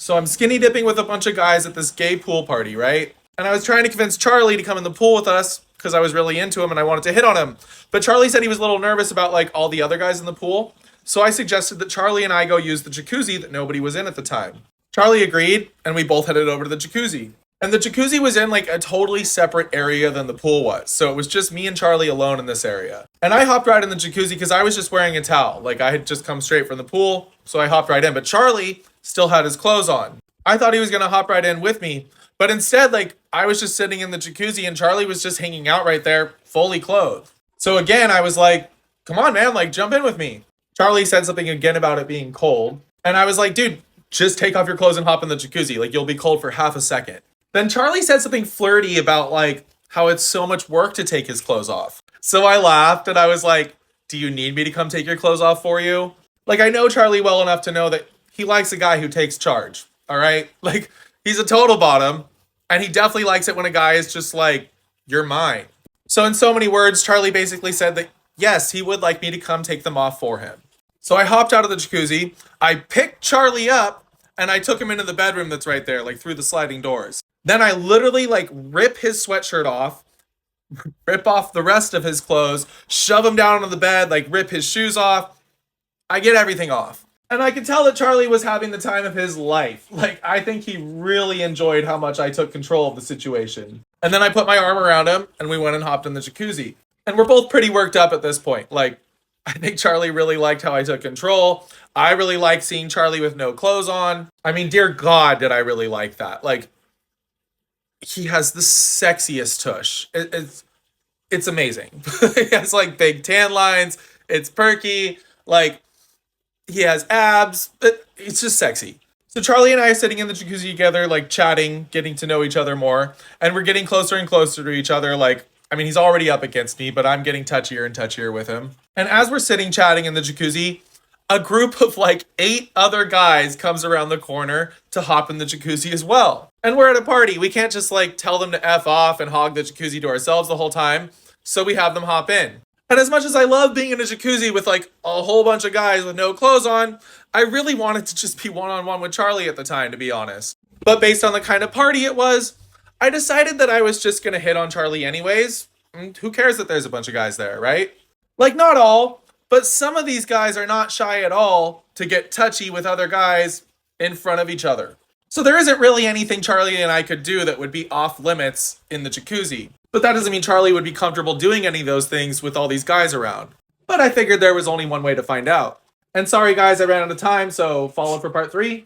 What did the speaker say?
So I'm skinny dipping with a bunch of guys at this gay pool party, right? And I was trying to convince Charlie to come in the pool with us because I was really into him and I wanted to hit on him. But Charlie said he was a little nervous about like all the other guys in the pool. So I suggested that Charlie and I go use the jacuzzi that nobody was in at the time. Charlie agreed, and we both headed over to the jacuzzi. And the jacuzzi was in like a totally separate area than the pool was. So it was just me and Charlie alone in this area. And I hopped right in the jacuzzi because I was just wearing a towel. Like I had just come straight from the pool. So I hopped right in. But Charlie still had his clothes on. I thought he was going to hop right in with me. But instead, like I was just sitting in the jacuzzi and Charlie was just hanging out right there, fully clothed. So again, I was like, come on, man, like jump in with me. Charlie said something again about it being cold. And I was like, dude, just take off your clothes and hop in the jacuzzi. Like you'll be cold for half a second. Then Charlie said something flirty about like how it's so much work to take his clothes off. So I laughed and I was like, do you need me to come take your clothes off for you? Like I know Charlie well enough to know that he likes a guy who takes charge. All right. Like he's a total bottom and he definitely likes it when a guy is just like, you're mine. So in so many words, Charlie basically said that yes, he would like me to come take them off for him. So I hopped out of the jacuzzi. I picked Charlie up and I took him into the bedroom that's right there, like through the sliding doors. Then I literally like rip his sweatshirt off, rip off the rest of his clothes, shove him down on the bed, like rip his shoes off. I get everything off. And I could tell that Charlie was having the time of his life. Like, I think he really enjoyed how much I took control of the situation. And then I put my arm around him and we went and hopped in the jacuzzi. And we're both pretty worked up at this point. Like, I think Charlie really liked how I took control. I really liked seeing Charlie with no clothes on. I mean, dear God, did I really like that. Like, he has the sexiest tush. It's amazing. He has like big tan lines. It's perky. Like he has abs. It's just sexy. So Charlie and I are sitting in the jacuzzi together, like chatting, getting to know each other more, and we're getting closer and closer to each other. Like, I mean, he's already up against me, but I'm getting touchier and touchier with him. And as we're sitting chatting in the jacuzzi, a group of like 8 other guys comes around the corner to hop in the jacuzzi as well. And we're at a party. We can't just like tell them to F off and hog the jacuzzi to ourselves the whole time. So we have them hop in. And as much as I love being in a jacuzzi with like a whole bunch of guys with no clothes on, I really wanted to just be one-on-one with Charlie at the time, to be honest. But based on the kind of party it was, I decided that I was just gonna hit on Charlie anyways. And who cares that there's a bunch of guys there, right? Like not all, but some of these guys are not shy at all to get touchy with other guys in front of each other. So there isn't really anything Charlie and I could do that would be off limits in the jacuzzi. But that doesn't mean Charlie would be comfortable doing any of those things with all these guys around. But I figured there was only one way to find out. And sorry guys, I ran out of time, so follow for part 3.